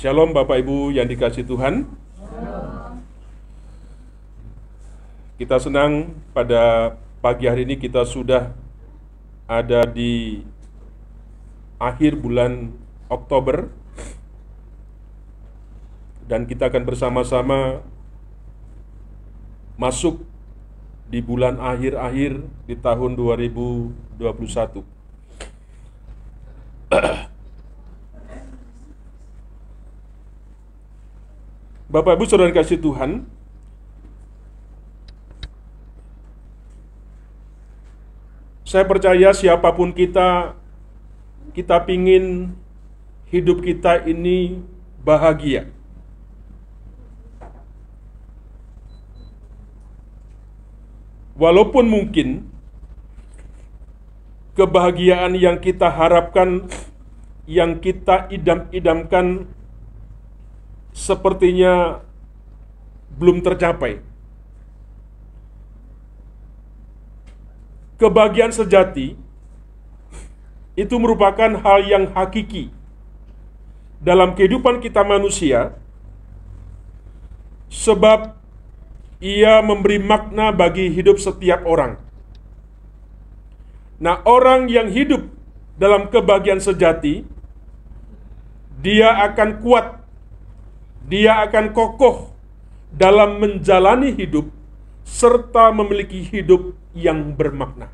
Shalom Bapak Ibu yang dikasihi Tuhan. Kita senang pada pagi hari ini kita sudah ada di akhir bulan Oktober. Dan kita akan bersama-sama masuk di bulan akhir-akhir di tahun 2021. Bapak Ibu Saudara kasih Tuhan, saya percaya siapapun kita pingin hidup kita ini bahagia. Walaupun mungkin kebahagiaan yang kita harapkan, yang kita idam-idamkan sepertinya belum tercapai. Kebahagiaan sejati itu merupakan hal yang hakiki dalam kehidupan kita manusia, sebab ia memberi makna bagi hidup setiap orang. Nah, orang yang hidup dalam kebahagiaan sejati, dia akan kuat, dia akan kokoh dalam menjalani hidup serta memiliki hidup yang bermakna.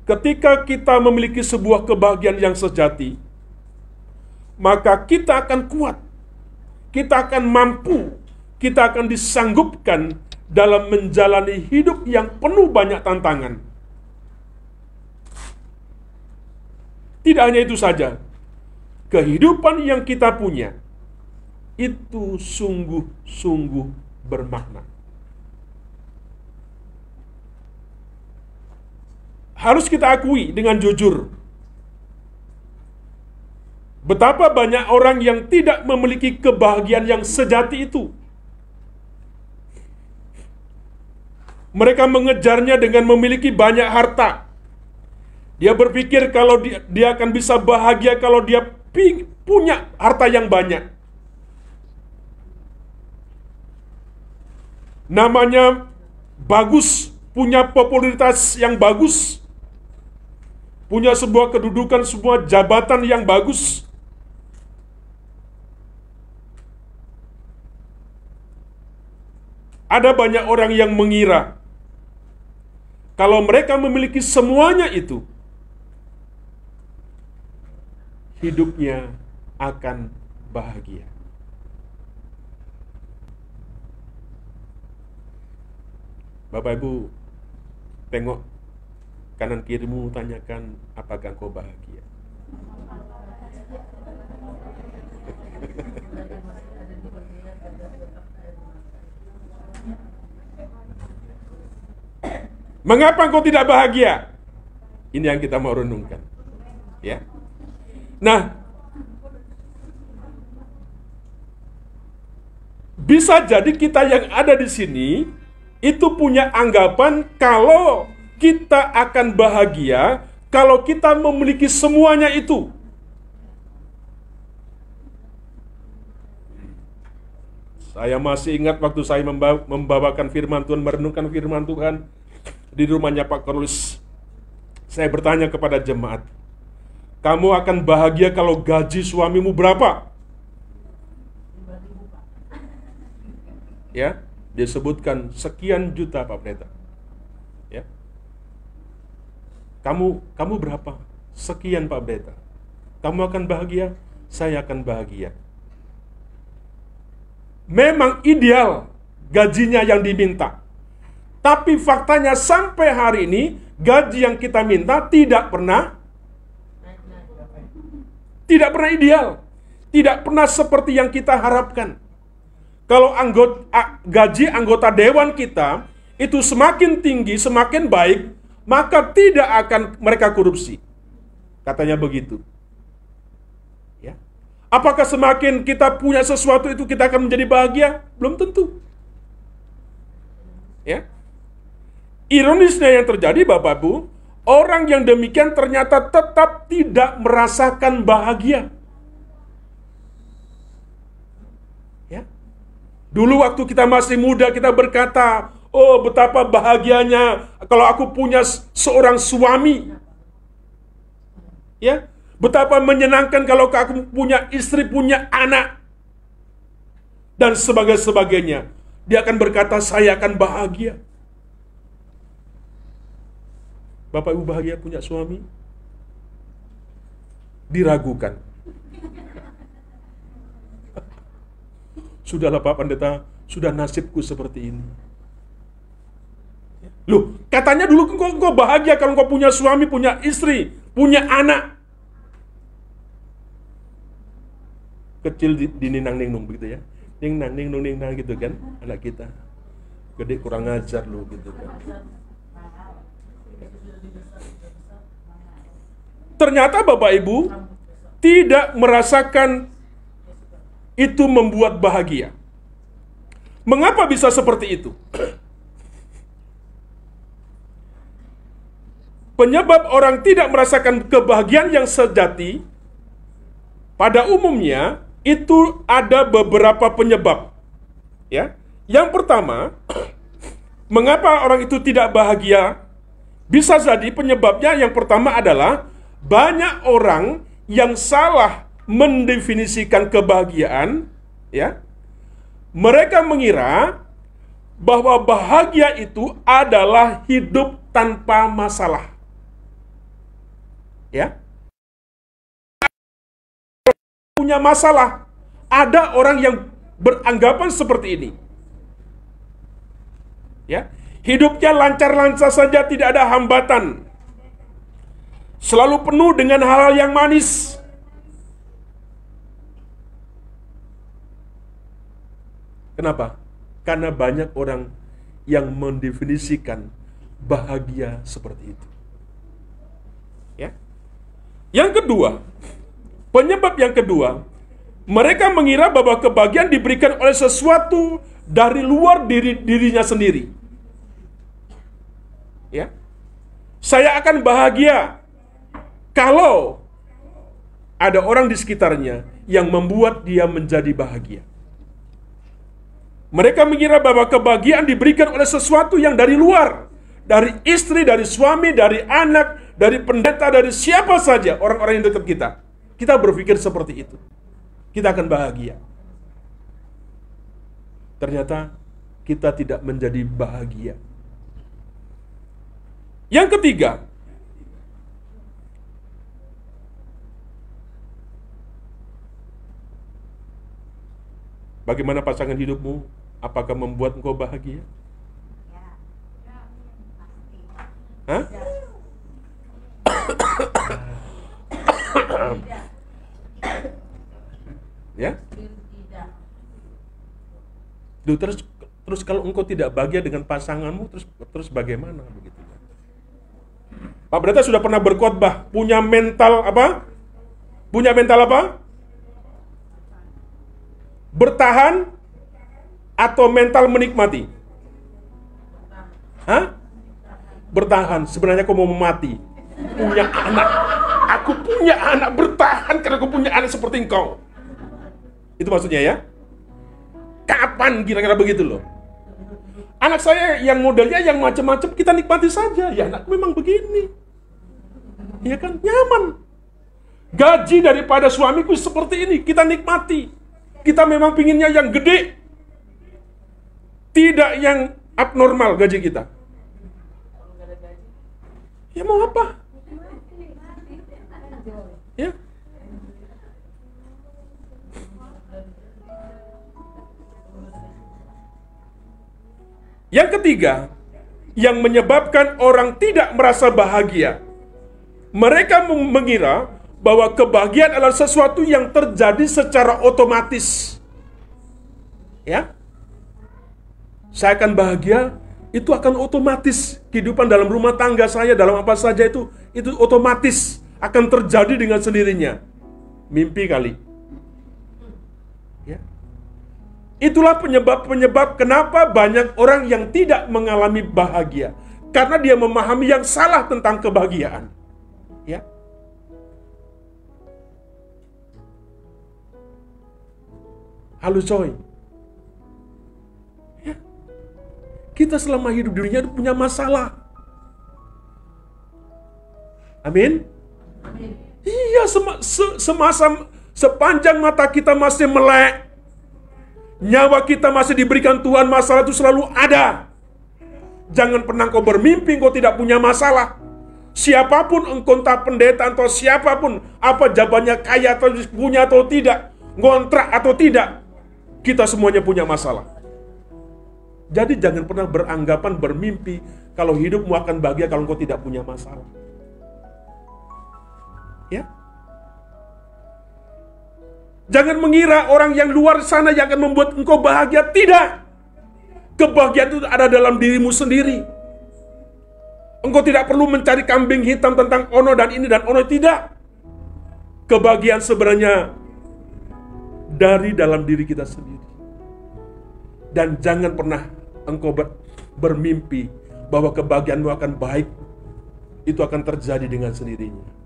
Ketika kita memiliki sebuah kebahagiaan yang sejati, maka kita akan kuat, kita akan mampu, kita akan disanggupkan dalam menjalani hidup yang penuh banyak tantangan. Tidak hanya itu saja, kehidupan yang kita punya itu sungguh-sungguh bermakna. Harus kita akui dengan jujur, betapa banyak orang yang tidak memiliki kebahagiaan yang sejati itu. Mereka mengejarnya dengan memiliki banyak harta. Dia berpikir kalau dia akan bisa bahagia kalau dia punya harta yang banyak. Namanya bagus, punya popularitas yang bagus, punya sebuah kedudukan, sebuah jabatan yang bagus. Ada banyak orang yang mengira kalau mereka memiliki semuanya itu, hidupnya akan bahagia. Bapak Ibu, tengok kanan kirimu, tanyakan, apakah kau bahagia? Mengapa engkau tidak bahagia? Ini yang kita mau renungkan. Ya. Nah, bisa jadi kita yang ada di sini itu punya anggapan kalau kita akan bahagia kalau kita memiliki semuanya itu. Saya masih ingat waktu saya membawakan firman Tuhan, merenungkan firman Tuhan di rumahnya Pak Korlis. Saya bertanya kepada jemaat, kamu akan bahagia kalau gaji suamimu berapa? Ya, disebutkan sekian juta Pak Pendeta. Ya. Kamu berapa? Sekian Pak Pendeta. Kamu akan bahagia? Saya akan bahagia. Memang ideal gajinya yang diminta. Tapi faktanya sampai hari ini gaji yang kita minta tidak pernah ideal. Tidak pernah seperti yang kita harapkan. Kalau gaji anggota dewan kita itu semakin tinggi, semakin baik, maka tidak akan mereka korupsi. Katanya begitu. Ya. Apakah semakin kita punya sesuatu itu kita akan menjadi bahagia? Belum tentu. Ya. Ironisnya yang terjadi Bapak Ibu, orang yang demikian ternyata tetap tidak merasakan bahagia. Ya. Dulu waktu kita masih muda kita berkata, oh betapa bahagianya kalau aku punya seorang suami. Ya, betapa menyenangkan kalau aku punya istri, punya anak. Dan sebagainya. Dia akan berkata, saya akan bahagia. Bapak Ibu bahagia punya suami? Diragukan. Sudahlah Pak Pendeta, sudah nasibku seperti ini. Loh, katanya dulu engkau bahagia kalau engkau punya suami, punya istri, punya anak. Kecil dininang-ningnung begitu ya. Ningnang gitu kan, anak kita. Gede kurang ajar lu gitu kan. Ternyata Bapak Ibu tidak merasakan itu membuat bahagia. Mengapa bisa seperti itu? Penyebab orang tidak merasakan kebahagiaan yang sejati, pada umumnya itu ada beberapa penyebab. Ya, yang pertama, mengapa orang itu tidak bahagia? Bisa jadi penyebabnya yang pertama adalah banyak orang yang salah mendefinisikan kebahagiaan. Ya, mereka mengira bahwa bahagia itu adalah hidup tanpa masalah. Ya, punya masalah. Ada orang yang beranggapan seperti ini. Ya, hidupnya lancar-lancar saja, tidak ada hambatan. Selalu penuh dengan hal-hal yang manis. Kenapa? Karena banyak orang yang mendefinisikan bahagia seperti itu. Ya. Yang kedua, penyebab yang kedua, mereka mengira bahwa kebahagiaan diberikan oleh sesuatu dari luar dirinya sendiri. Ya. Saya akan bahagia kalau ada orang di sekitarnya yang membuat dia menjadi bahagia. Mereka mengira bahwa kebahagiaan diberikan oleh sesuatu yang dari luar. Dari istri, dari suami, dari anak, dari pendeta, dari siapa saja orang-orang yang dekat kita. Kita berpikir seperti itu. Kita akan bahagia. Ternyata kita tidak menjadi bahagia. Yang ketiga, bagaimana pasangan hidupmu? Apakah membuat engkau bahagia? Hah? Ya? Duh, terus kalau engkau tidak bahagia dengan pasanganmu, terus bagaimana begitu? Pak Pendeta sudah pernah berkhotbah, punya mental apa? Punya mental apa? Bertahan atau mental menikmati? Hah? Bertahan. Sebenarnya aku mau mati. Punya anak. Aku punya anak, bertahan karena aku punya anak seperti engkau. Itu maksudnya ya? Kapan kira-kira begitu loh? Anak saya yang modelnya yang macam-macam kita nikmati saja. Ya anakku memang begini. Ya kan? Nyaman. Gaji daripada suamiku seperti ini, kita nikmati. Kita memang pinginnya yang gede. Tidak yang abnormal gaji kita. Ya mau apa? Ya. Yang ketiga, yang menyebabkan orang tidak merasa bahagia. Mereka mengira bahwa kebahagiaan adalah sesuatu yang terjadi secara otomatis. Ya. Saya akan bahagia, itu akan otomatis. Kehidupan dalam rumah tangga saya, dalam apa saja itu otomatis akan terjadi dengan sendirinya. Mimpi kali. Ya. Itulah penyebab kenapa banyak orang yang tidak mengalami bahagia. Karena dia memahami yang salah tentang kebahagiaan. Ya. Halo coy, Kita selama hidup di dunia punya masalah. Amin? Iya, sepanjang mata kita masih melek, nyawa kita masih diberikan Tuhan, masalah itu selalu ada. Jangan pernah engkau bermimpi engkau tidak punya masalah. Siapapun engkau, entah pendeta atau siapapun, apa jabatannya, kaya atau punya atau tidak, ngontrak atau tidak, kita semuanya punya masalah. Jadi jangan pernah beranggapan, bermimpi kalau hidupmu akan bahagia kalau engkau tidak punya masalah. Ya. Jangan mengira orang yang luar sana yang akan membuat engkau bahagia. Tidak. Kebahagiaan itu ada dalam dirimu sendiri. Engkau tidak perlu mencari kambing hitam tentang ono dan ini dan ono, tidak. Kebahagiaan sebenarnya dari dalam diri kita sendiri. Dan jangan pernah engkau bermimpi bahwa kebahagiaanmu akan baik. Itu akan terjadi dengan sendirinya.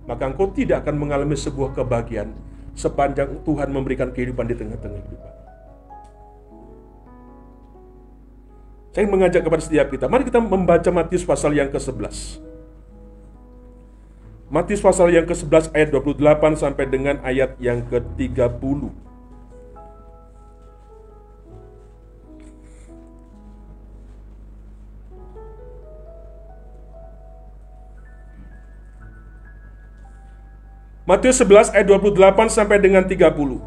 Maka engkau tidak akan mengalami sebuah kebahagiaan sepanjang Tuhan memberikan kehidupan di tengah-tengah kehidupan. Saya mengajak kepada setiap kita, mari kita membaca Matius pasal yang ke-11. Matius pasal yang ke-11 ayat 28 sampai dengan ayat yang ke-30. Matius 11 ayat 28 sampai dengan 30.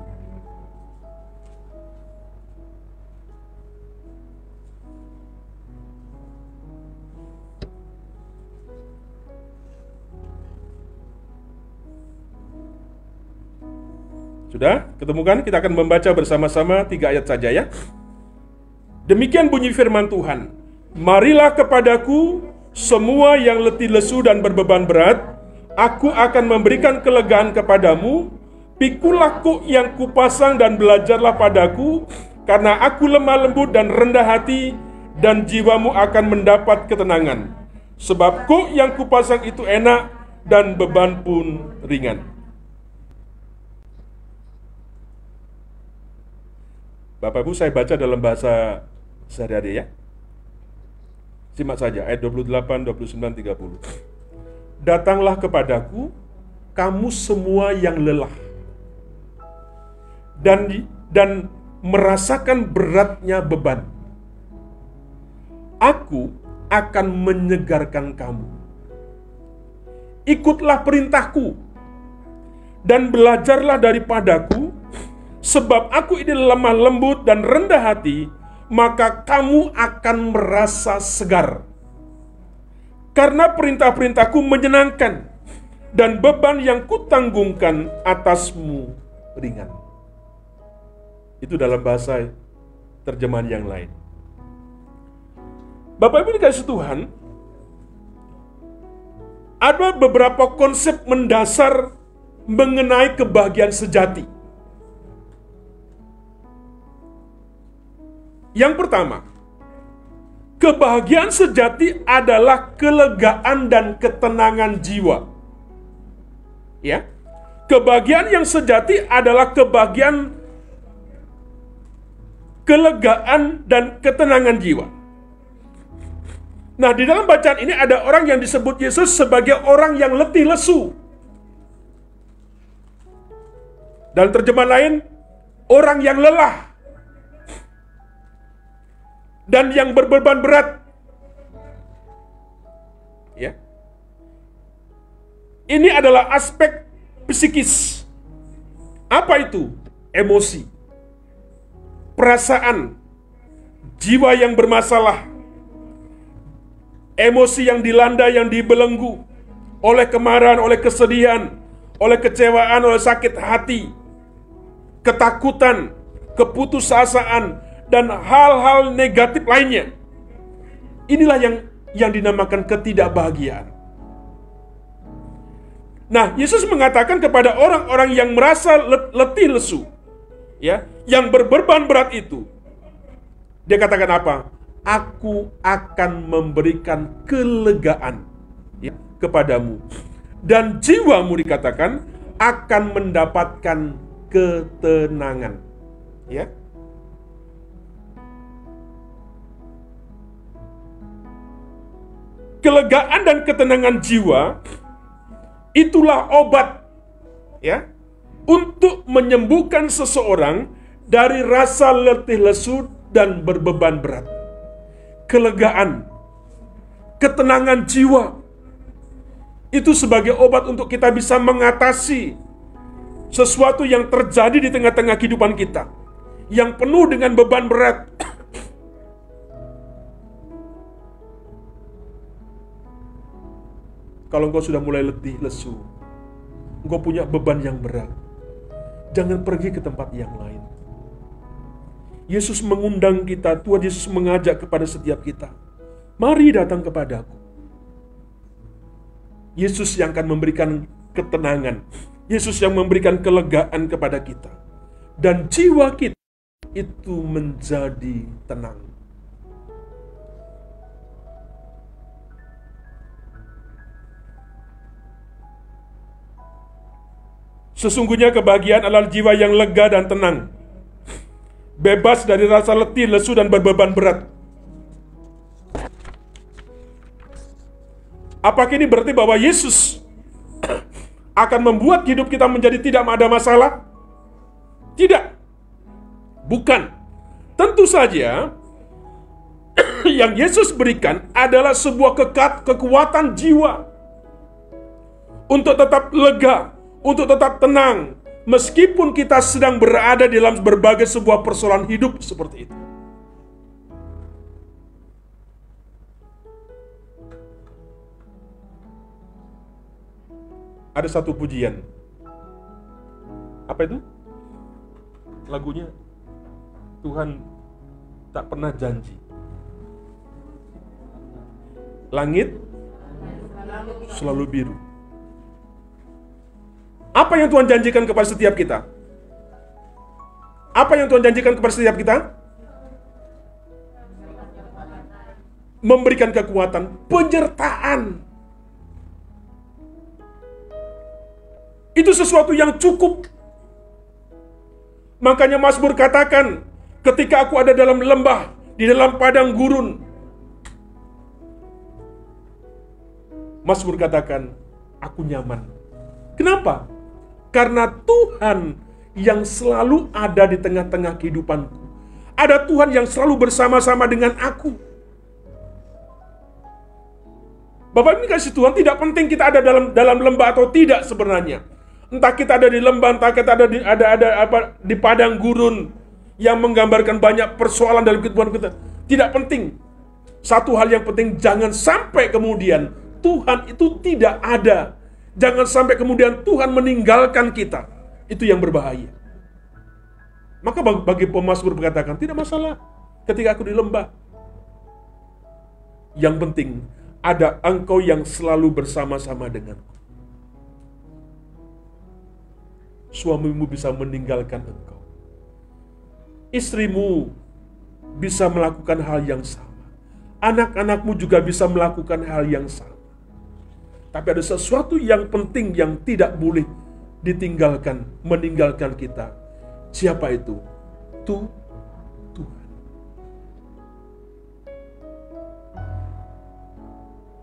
Sudah? Ketemukan? Kita akan membaca bersama-sama 3 ayat saja ya. Demikian bunyi firman Tuhan. Marilah kepadaku semua yang letih lesu dan berbeban berat, aku akan memberikan kelegaan kepadamu. Pikulah kuk yang kupasang dan belajarlah padaku, karena aku lemah lembut dan rendah hati, dan jiwamu akan mendapat ketenangan. Sebab kuk yang kupasang itu enak, dan beban pun ringan. Bapak Ibu, saya baca dalam bahasa sehari-hari ya. Simak saja ayat 28, 29, 30. Datanglah kepadaku, kamu semua yang lelah dan merasakan beratnya beban. Aku akan menyegarkan kamu. Ikutlah perintahku dan belajarlah daripadaku, sebab aku ini lemah lembut dan rendah hati, maka kamu akan merasa segar. Karena perintah-perintahku menyenangkan, dan beban yang kutanggungkan atasmu ringan. Itu dalam bahasa terjemahan yang lain. Bapak Ibu dikasih Tuhan, ada beberapa konsep mendasar mengenai kebahagiaan sejati. Yang pertama, kebahagiaan sejati adalah kelegaan dan ketenangan jiwa. Ya. Kebahagiaan yang sejati adalah kebahagiaan, kelegaan dan ketenangan jiwa. Nah, di dalam bacaan ini ada orang yang disebut Yesus sebagai orang yang letih lesu. Dalam terjemahan lain, orang yang lelah dan yang berbeban berat. Ya. Ini adalah aspek psikis. Apa itu? Emosi, perasaan, jiwa yang bermasalah, emosi yang dilanda, yang dibelenggu oleh kemarahan, oleh kesedihan, oleh kecewaan, oleh sakit hati, ketakutan, keputusasaan, dan hal-hal negatif lainnya. Inilah yang dinamakan ketidakbahagiaan. Nah, Yesus mengatakan kepada orang-orang yang merasa letih lesu, ya, yang berbeban berat itu, dia katakan apa? Aku akan memberikan kelegaan, ya, kepadamu, dan jiwamu, dikatakan, akan mendapatkan ketenangan. Ya. kelegaan dan ketenangan jiwa itulah obat, ya, untuk menyembuhkan seseorang dari rasa letih lesu dan berbeban berat. Kelegaan, ketenangan jiwa itu sebagai obat untuk kita bisa mengatasi sesuatu yang terjadi di tengah-tengah kehidupan kita yang penuh dengan beban berat. Kalau engkau sudah mulai letih, lesu, engkau punya beban yang berat, jangan pergi ke tempat yang lain. Yesus mengundang kita, Tuhan Yesus mengajak kepada setiap kita, mari datang kepadaku. Yesus yang akan memberikan ketenangan, Yesus yang memberikan kelegaan kepada kita, dan jiwa kita itu menjadi tenang. Sesungguhnya kebahagiaan adalah jiwa yang lega dan tenang, bebas dari rasa letih, lesu, dan berbeban berat. Apakah ini berarti bahwa Yesus akan membuat hidup kita menjadi tidak ada masalah? Tidak. Bukan. Tentu saja yang Yesus berikan adalah sebuah kekuatan jiwa untuk tetap lega, untuk tetap tenang, meskipun kita sedang berada dalam berbagai sebuah persoalan hidup seperti itu. Ada satu pujian. Apa itu? Lagunya, Tuhan tak pernah janji. Langit selalu biru. Apa yang Tuhan janjikan kepada setiap kita? Apa yang Tuhan janjikan kepada setiap kita? Memberikan kekuatan, penyertaan. Itu sesuatu yang cukup. Makanya Mazmur katakan, ketika aku ada dalam lembah, di dalam padang gurun, Mazmur katakan, aku nyaman. Kenapa? Karena Tuhan yang selalu ada di tengah-tengah kehidupanku. Ada Tuhan yang selalu bersama-sama dengan aku. Bapak ini kasih Tuhan, tidak penting kita ada dalam lembah atau tidak sebenarnya. Entah kita ada di lembah, entah kita ada di padang gurun yang menggambarkan banyak persoalan dalam kehidupan kita. Tidak penting. Satu hal yang penting, jangan sampai kemudian Tuhan itu tidak ada. Jangan sampai kemudian Tuhan meninggalkan kita. Itu yang berbahaya. Maka bagi pemazmur berkatakan, tidak masalah ketika aku di lembah. Yang penting, ada engkau yang selalu bersama-sama denganku. Suamimu bisa meninggalkan engkau. Istrimu bisa melakukan hal yang sama. Anak-anakmu juga bisa melakukan hal yang sama. Tapi ada sesuatu yang penting yang tidak boleh ditinggalkan, meninggalkan kita. Siapa itu? Tuhan.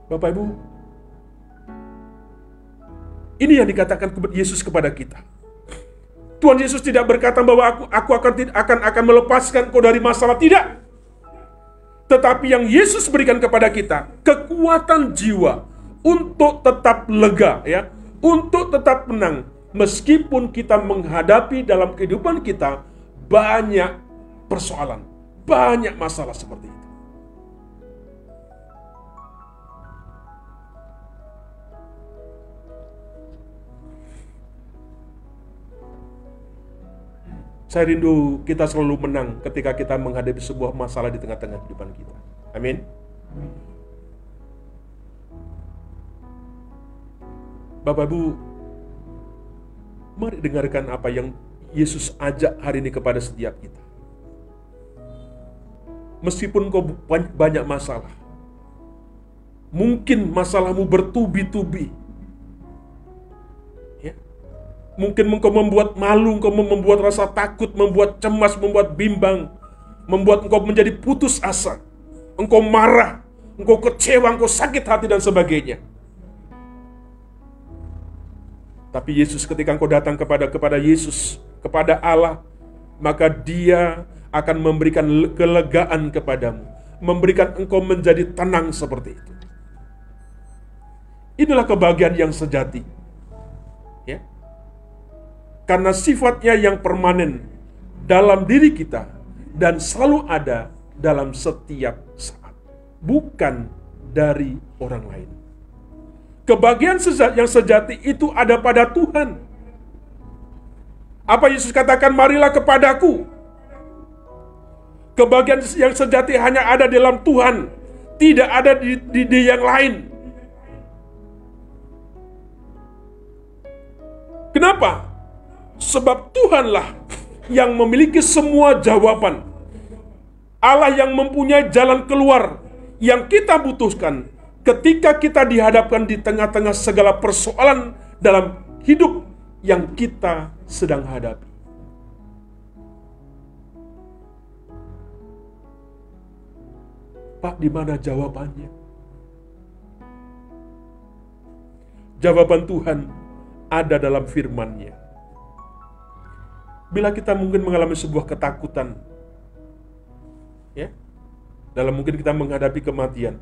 Bapak Ibu, ini yang dikatakan Yesus kepada kita. Tuhan Yesus tidak berkata bahwa aku akan melepaskan kau dari masalah, tidak. Tetapi yang Yesus berikan kepada kita kekuatan jiwa untuk tetap lega, ya, untuk tetap tenang meskipun kita menghadapi dalam kehidupan kita banyak persoalan, banyak masalah seperti itu. Saya rindu kita selalu menang ketika kita menghadapi sebuah masalah di tengah-tengah kehidupan kita. Amin. Bapak Ibu, mari dengarkan apa yang Yesus ajak hari ini kepada setiap kita. Meskipun kau banyak masalah, mungkin masalahmu bertubi-tubi. Mungkin engkau membuat malu, engkau membuat rasa takut, membuat cemas, membuat bimbang, membuat engkau menjadi putus asa. Engkau marah, engkau kecewa, engkau sakit hati dan sebagainya. Tapi Yesus, ketika engkau datang kepada Yesus, kepada Allah, maka Dia akan memberikan kelegaan kepadamu, memberikan engkau menjadi tenang seperti itu. Inilah kebahagiaan yang sejati. Ya. Karena sifatnya yang permanen dalam diri kita dan selalu ada dalam setiap saat, bukan dari orang lain. Kebahagiaan yang sejati itu ada pada Tuhan. Apa Yesus katakan, marilah kepadaku. Kebahagiaan yang sejati hanya ada dalam Tuhan, tidak ada di yang lain. Kenapa? Sebab Tuhanlah yang memiliki semua jawaban. Allah yang mempunyai jalan keluar yang kita butuhkan ketika kita dihadapkan di tengah-tengah segala persoalan dalam hidup yang kita sedang hadapi. Pak, di mana jawabannya? Jawaban Tuhan ada dalam firman-Nya. Bila kita mungkin mengalami sebuah ketakutan, ya, dalam mungkin kita menghadapi kematian,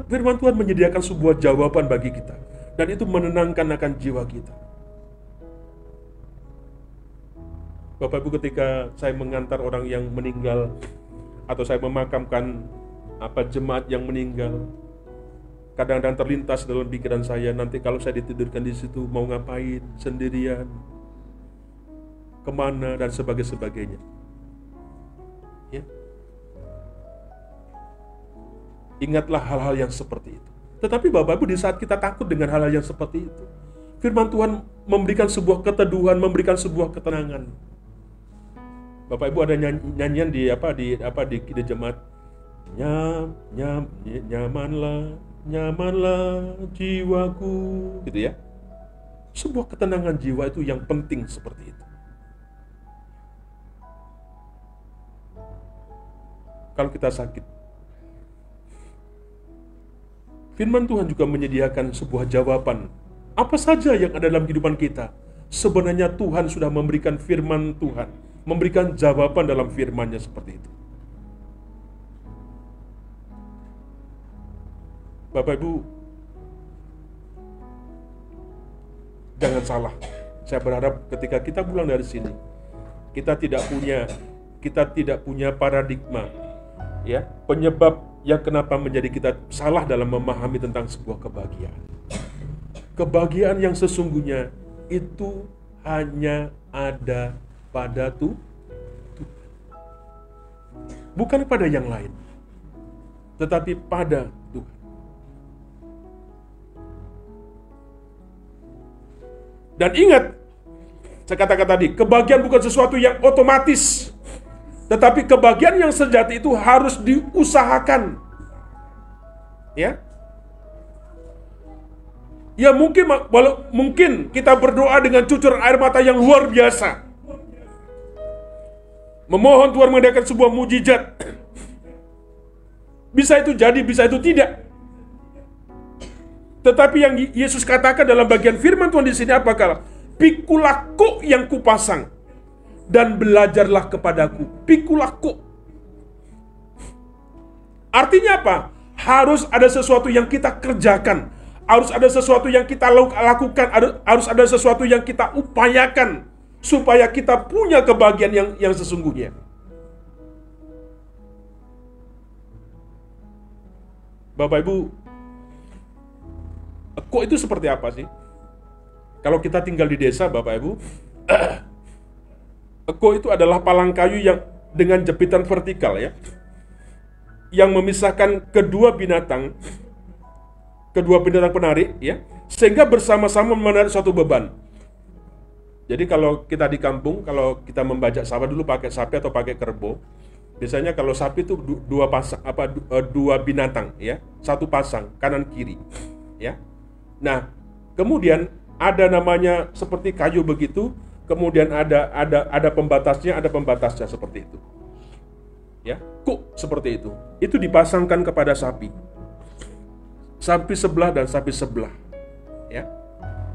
firman Tuhan menyediakan sebuah jawaban bagi kita, dan itu menenangkan akan jiwa kita. Bapak Ibu, ketika saya mengantar orang yang meninggal atau saya memakamkan jemaat yang meninggal, kadang-kadang terlintas dalam pikiran saya, nanti kalau saya ditidurkan di situ mau ngapain, sendirian, kemana, dan sebagainya. Ya. Ingatlah hal-hal yang seperti itu. Tetapi Bapak Ibu, di saat kita takut dengan hal-hal yang seperti itu, firman Tuhan memberikan sebuah keteduhan, memberikan sebuah ketenangan. Bapak Ibu, ada nyanyian di jemaat, nyamanlah jiwaku, gitu ya. Sebuah ketenangan jiwa itu yang penting seperti itu. Kalau kita sakit, firman Tuhan juga menyediakan sebuah jawaban. Apa saja yang ada dalam kehidupan kita, sebenarnya Tuhan sudah memberikan firman Tuhan, memberikan jawaban dalam firman-Nya seperti itu. Bapak Ibu, jangan salah. Saya berharap ketika kita pulang dari sini, kita tidak punya paradigma, ya, penyebab yang kenapa menjadi kita salah dalam memahami tentang sebuah kebahagiaan. Kebahagiaan yang sesungguhnya itu hanya ada pada Tuhan, bukan pada yang lain, tetapi pada Tuhan. Dan ingat, saya katakan tadi, kebahagiaan bukan sesuatu yang otomatis, tetapi kebahagiaan yang sejati itu harus diusahakan. Ya. Ya, mungkin kita berdoa dengan cucuran air mata yang luar biasa, memohon Tuhan mengadakan sebuah mujizat. Bisa itu jadi, bisa itu tidak. Tetapi yang Yesus katakan dalam bagian firman Tuhan di sini apakah? Pikulah kuk yang kupasang dan belajarlah kepadaku. Pikulah kuk. Artinya apa? Harus ada sesuatu yang kita kerjakan, harus ada sesuatu yang kita lakukan, harus ada sesuatu yang kita upayakan supaya kita punya kebahagiaan yang sesungguhnya. Bapak Ibu, kok itu seperti apa sih? Kalau kita tinggal di desa, Bapak Ibu, kok itu adalah palang kayu yang dengan jepitan vertikal, ya, yang memisahkan kedua binatang penarik, ya, sehingga bersama-sama menarik suatu beban. Jadi kalau kita di kampung, kalau kita membajak sawah dulu pakai sapi atau pakai kerbau, biasanya kalau sapi itu dua binatang, ya, satu pasang kanan kiri, ya. Nah, kemudian ada namanya seperti kayu begitu, kemudian ada pembatasnya seperti itu. Ya, kuk seperti itu. Itu dipasangkan kepada sapi. Sapi sebelah dan sapi sebelah. Ya.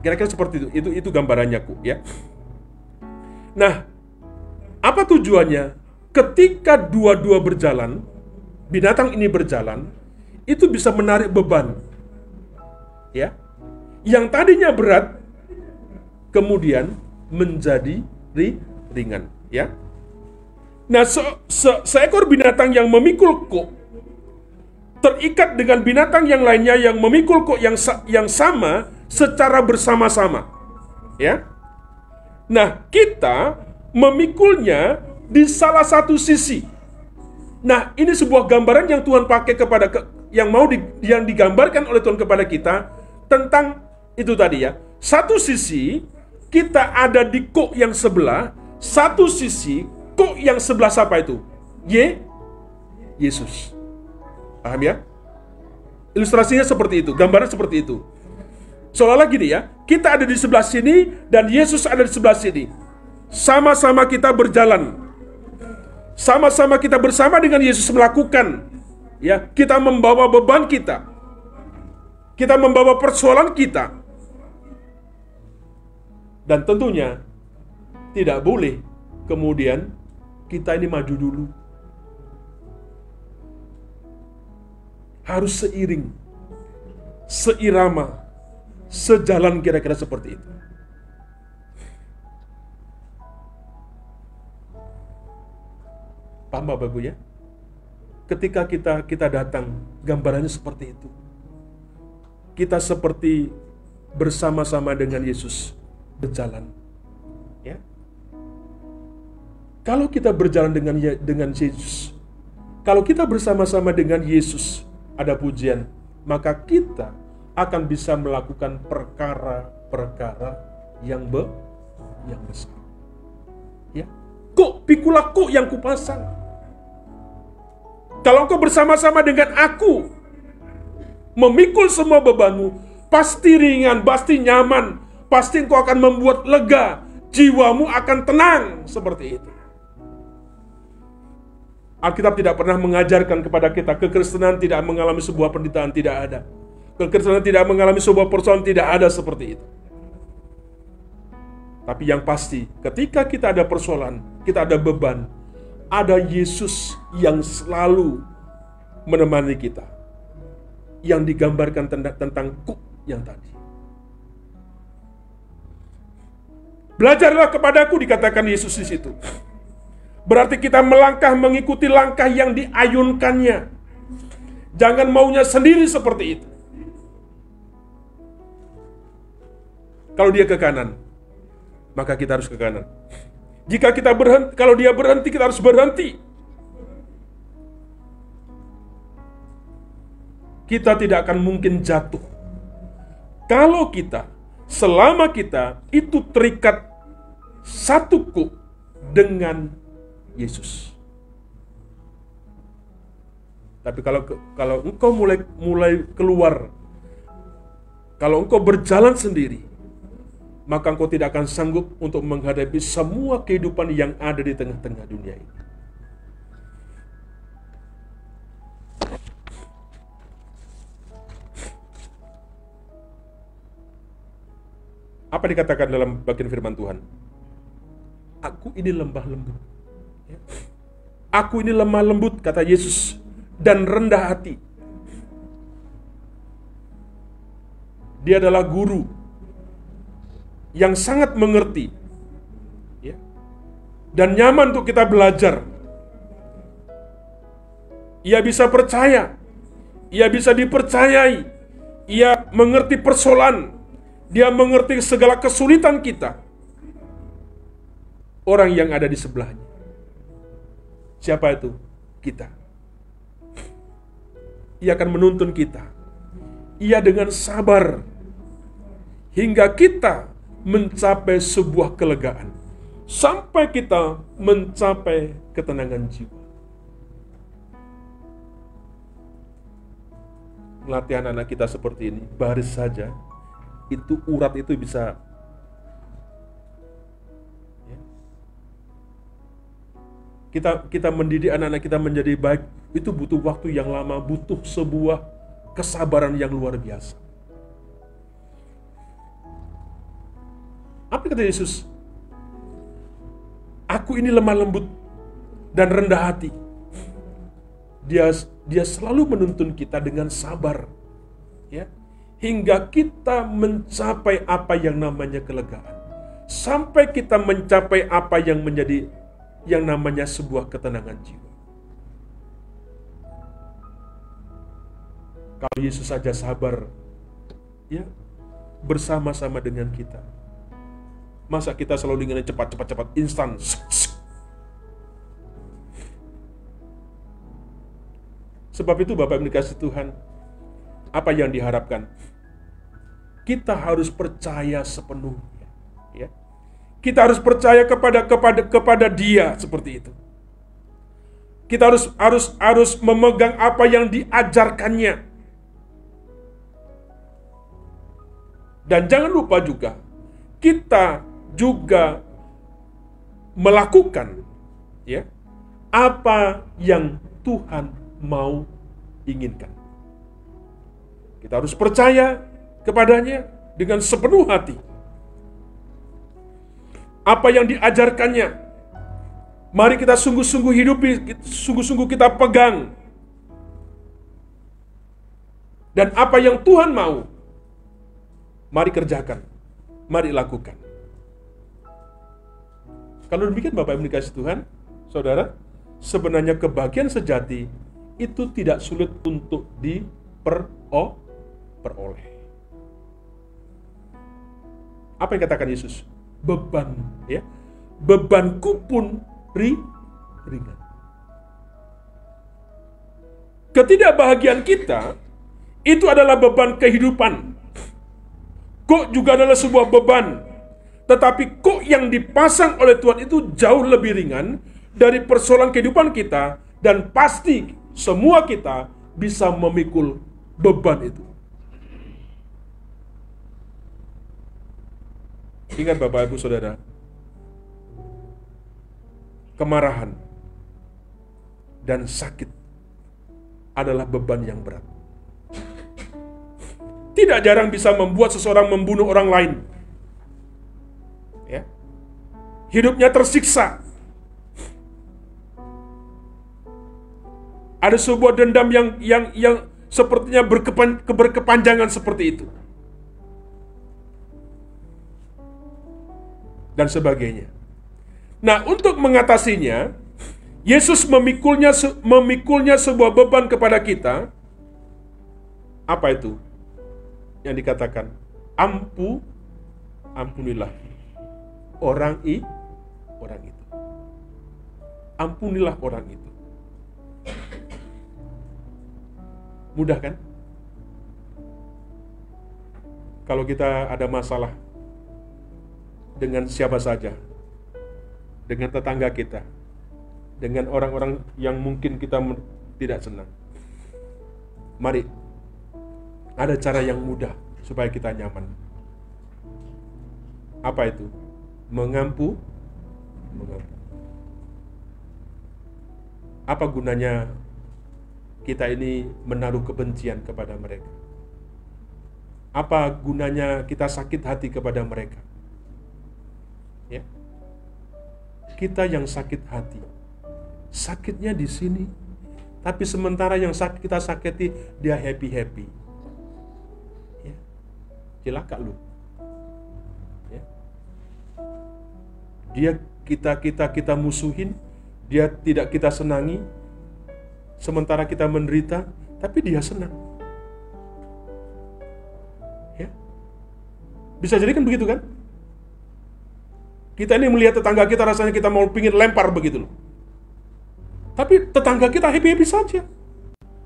Kira-kira seperti itu. Itu gambarannya kuk, ya. Nah, apa tujuannya? Ketika dua-dua berjalan, binatang ini berjalan, itu bisa menarik beban. Ya. Yang tadinya berat kemudian menjadi ringan, ya. Nah, seekor binatang yang memikul kuk terikat dengan binatang yang lainnya yang memikul kuk yang sama secara bersama-sama, ya. Nah, kita memikulnya di salah satu sisi. Nah, ini sebuah gambaran yang Tuhan pakai yang digambarkan oleh Tuhan kepada kita tentang itu tadi, ya. Satu sisi kita ada di kuk yang sebelah, satu sisi kuk yang sebelah siapa itu? Yesus. Paham, ya? Ilustrasinya seperti itu, gambarnya seperti itu. Seolah-olah gini, ya, kita ada di sebelah sini dan Yesus ada di sebelah sini. Sama-sama kita berjalan. Sama-sama kita bersama dengan Yesus melakukan, ya, kita membawa beban kita. Kita membawa persoalan kita. Dan tentunya tidak boleh kemudian kita ini maju dulu. Harus seiring, seirama, sejalan, kira-kira seperti itu. Paham Bapak Ibu, ya? Ketika kita datang, gambarannya seperti itu. Kita seperti bersama-sama dengan Yesus berjalan, ya. Kalau kita berjalan dengan Yesus, kalau kita bersama-sama dengan Yesus, ada pujian, maka kita akan bisa melakukan perkara-perkara yang besar. Ya, pikulah kuk yang kupasang. Kalau engkau bersama-sama dengan aku, memikul semua bebanmu, pasti ringan, pasti nyaman, pasti engkau akan membuat lega, jiwamu akan tenang, seperti itu. Alkitab tidak pernah mengajarkan kepada kita kekristenan tidak mengalami sebuah penderitaan, tidak ada. Kekristenan tidak mengalami sebuah persoalan, tidak ada seperti itu. Tapi yang pasti, ketika kita ada persoalan, kita ada beban, ada Yesus yang selalu menemani kita. Yang digambarkan tentang kuk yang tadi. Belajarlah kepadaku, dikatakan Yesus di situ. Berarti kita melangkah mengikuti langkah yang diayunkannya. Jangan maunya sendiri seperti itu. Kalau dia ke kanan, maka kita harus ke kanan. Jika kita berhenti, kalau dia berhenti, kita harus berhenti. Kita tidak akan mungkin jatuh. Kalau selama kita itu terikat satu kuk dengan Yesus. Tapi kalau engkau mulai keluar, kalau engkau berjalan sendiri, maka engkau tidak akan sanggup untuk menghadapi semua kehidupan yang ada di tengah-tengah dunia ini. Apa dikatakan dalam bagian firman Tuhan? Aku ini lemah lembut. Aku ini lemah lembut, kata Yesus, dan rendah hati. Dia adalah guru yang sangat mengerti, ya, dan nyaman untuk kita belajar. Ia bisa percaya, ia bisa dipercayai, ia mengerti persoalan, dia mengerti segala kesulitan kita. Orang yang ada di sebelahnya. Siapa itu? Kita. Ia akan menuntun kita. Ia dengan sabar hingga kita mencapai sebuah kelegaan, sampai kita mencapai ketenangan jiwa. Melatih anak-anak kita seperti ini, baris saja, itu urat itu bisa, ya. kita mendidik anak-anak kita menjadi baik, itu butuh waktu yang lama, butuh sebuah kesabaran yang luar biasa. Apa kata Yesus? Aku ini lemah lembut dan rendah hati. Dia selalu menuntun kita dengan sabar, ya, hingga kita mencapai apa yang namanya kelegaan, sampai kita mencapai apa yang menjadi yang namanya sebuah ketenangan jiwa. Kalau Yesus saja sabar, ya, bersama-sama dengan kita, masa kita selalu ingin cepat, instan? Sebab itu Bapak Ibu dikasih Tuhan, apa yang diharapkan? Kita harus percaya sepenuhnya, ya. Kita harus percaya kepada Dia seperti itu. Kita harus memegang apa yang diajarkannya. Dan jangan lupa juga, kita juga melakukan, ya, apa yang Tuhan mau inginkan. Kita harus percaya kepadanya dengan sepenuh hati. Apa yang diajarkannya, mari kita sungguh-sungguh hidupi, sungguh-sungguh kita pegang. Dan apa yang Tuhan mau, mari kerjakan, mari lakukan. Kalau demikian Bapak Ibu dikasih Tuhan, saudara, sebenarnya kebahagiaan sejati itu tidak sulit untuk diperoleh. Apa yang katakan Yesus? Beban, ya, bebanku pun ringan. Ketidakbahagiaan kita itu adalah beban kehidupan. Kok juga adalah sebuah beban, tetapi kok yang dipasang oleh Tuhan itu jauh lebih ringan dari persoalan kehidupan kita, dan pasti semua kita bisa memikul beban itu. Ingat Bapak Ibu Saudara, kemarahan dan sakit adalah beban yang berat. Tidak jarang bisa membuat seseorang membunuh orang lain. Ya. Hidupnya tersiksa. Ada sebuah dendam yang sepertinya berkepanjangan seperti itu. Dan sebagainya. Nah, untuk mengatasinya, Yesus memikulnya sebuah beban kepada kita. Apa itu? Yang dikatakan, ampunilah orang itu. Ampunilah orang itu. Mudah kan? Kalau kita ada masalah dengan siapa saja, dengan tetangga kita, dengan orang-orang yang mungkin kita tidak senang, mari, ada cara yang mudah supaya kita nyaman. Apa itu? Mengampu. Apa gunanya kita ini menaruh kebencian kepada mereka? Apa gunanya kita sakit hati kepada mereka? Ya. Kita yang sakit hati, sakitnya di sini, tapi sementara yang kita sakiti, dia happy. Ya. Celaka lu. Ya. Dia kita musuhin, dia tidak kita senangi, sementara kita menderita, tapi dia senang. Ya. Bisa jadi kan begitu kan? Kita ini melihat tetangga kita, rasanya kita mau pingin lempar begitu loh. Tapi tetangga kita happy-happy saja.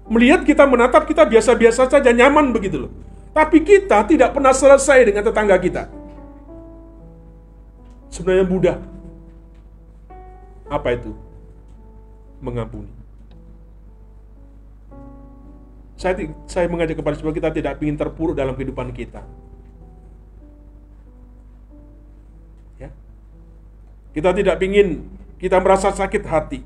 Melihat kita, menatap kita biasa-biasa saja, nyaman begitu loh. Tapi kita tidak pernah selesai dengan tetangga kita. Sebenarnya mudah. Apa itu? Mengampuni. Saya mengajak kepada semua kita tidak ingin terpuruk dalam kehidupan kita. Ya. Kita tidak ingin kita merasa sakit hati.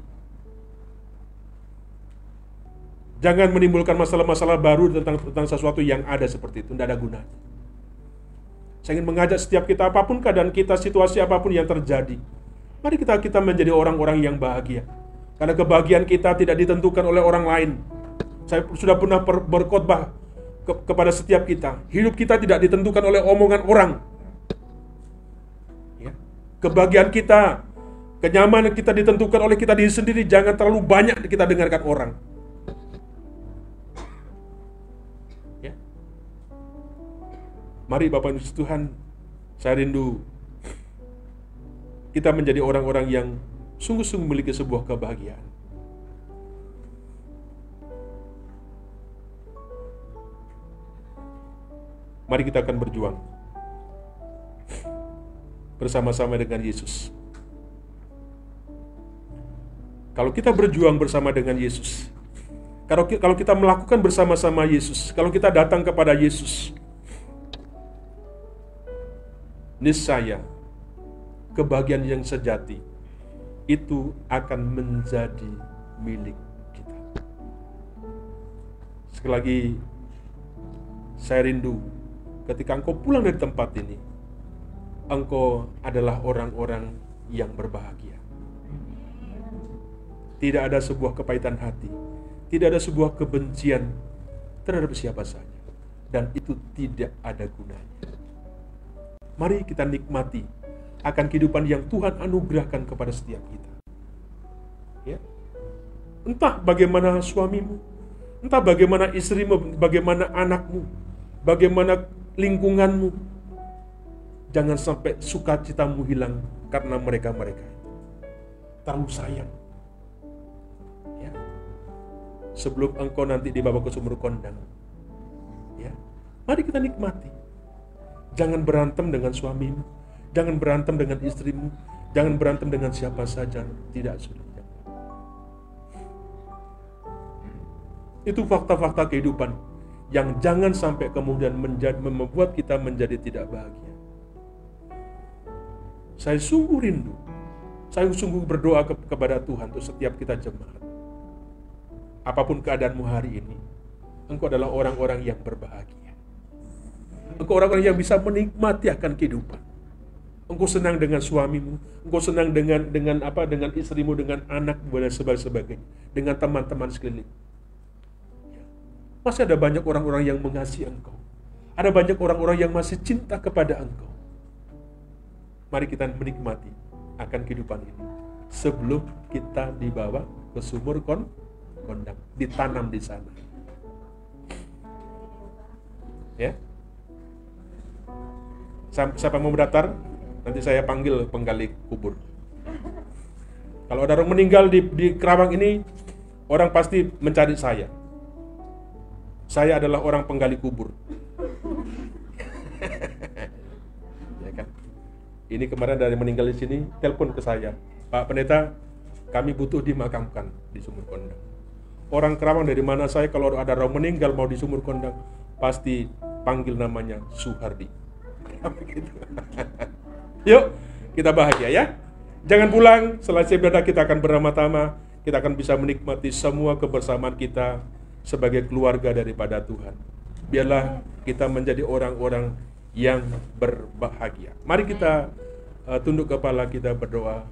Jangan menimbulkan masalah-masalah baru tentang sesuatu yang ada seperti itu. Tidak ada gunanya. Saya ingin mengajak setiap kita, apapun keadaan kita, situasi apapun yang terjadi, mari kita menjadi orang-orang yang bahagia. Karena kebahagiaan kita tidak ditentukan oleh orang lain. Saya sudah pernah berkhotbah kepada setiap kita. Hidup kita tidak ditentukan oleh omongan orang. Ya. Kebahagiaan kita, kenyamanan kita ditentukan oleh kita diri sendiri. Jangan terlalu banyak kita dengarkan orang. Ya. Mari Bapak Yesus Tuhan, saya rindu kita menjadi orang-orang yang sungguh-sungguh memiliki sebuah kebahagiaan. Mari kita akan berjuang bersama-sama dengan Yesus. Kalau kita berjuang bersama dengan Yesus, kalau kita melakukan bersama-sama Yesus, kalau kita datang kepada Yesus, niscaya kebahagiaan yang sejati itu akan menjadi milik kita. Sekali lagi, saya rindu ketika engkau pulang dari tempat ini, engkau adalah orang-orang yang berbahagia. Tidak ada sebuah kepahitan hati, tidak ada sebuah kebencian terhadap siapa saja, dan itu tidak ada gunanya. Mari kita nikmati akan kehidupan yang Tuhan anugerahkan kepada setiap kita. Ya. Entah bagaimana suamimu, entah bagaimana istrimu, bagaimana anakmu, bagaimana lingkunganmu, jangan sampai sukacitamu hilang karena mereka terlalu sayang. Ya. Sebelum engkau nanti dibawa ke sumur kondang, ya, mari kita nikmati. Jangan berantem dengan suamimu, jangan berantem dengan istrimu, jangan berantem dengan siapa saja, tidak sudah. Itu fakta-fakta kehidupan yang jangan sampai kemudian membuat kita menjadi tidak bahagia. Saya sungguh rindu, saya sungguh berdoa kepada Tuhan untuk setiap kita jemaat. Apapun keadaanmu hari ini, engkau adalah orang-orang yang berbahagia. Engkau orang-orang yang bisa menikmati akan kehidupan. Engkau senang dengan suamimu, engkau senang dengan istrimu, dengan anakmu dan sebagainya, dengan teman-teman sekeliling. Masih ada banyak orang-orang yang mengasihi engkau. Ada banyak orang-orang yang masih cinta kepada engkau. Mari kita menikmati akan kehidupan ini sebelum kita dibawa ke sumur kondang, ditanam di sana. Ya. Siapa mau mendaftar? Nanti saya panggil penggali kubur. Kalau ada orang meninggal di Kerawang ini, orang pasti mencari saya. Saya adalah orang penggali kubur. Ya kan? Ini kemarin dari meninggal di sini, telepon ke saya, Pak Pendeta, kami butuh dimakamkan di sumur kondang. Orang Kerawang dari mana saya, kalau ada orang meninggal mau di sumur kondang, pasti panggil namanya Suhardi. Yuk, kita bahagia ya. Jangan pulang, selesai ibadah kita akan bersama-sama, kita akan bisa menikmati semua kebersamaan kita sebagai keluarga daripada Tuhan. Biarlah kita menjadi orang-orang yang berbahagia. Mari kita tunduk kepala, kita berdoa.